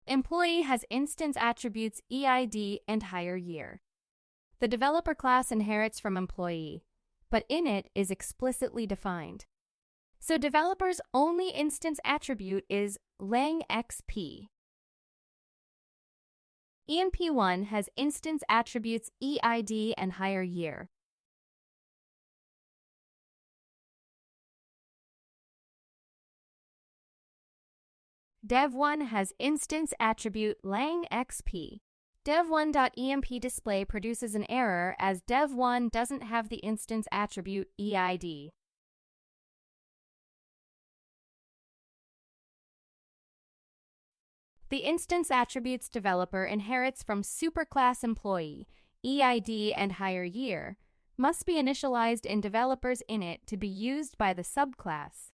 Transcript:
Employee has instance attributes EID and hire year. The developer class inherits from employee, but init is explicitly defined. So developer's only instance attribute is langXP. enp1 has instance attributes EID and hire year. dev1 has instance attribute langXP. dev1.empDisplay produces an error as dev1 doesn't have the instance attribute EID. The instance attributes developer inherits from superclass employee, EID and hire year, must be initialized in developer's init to be used by the subclass.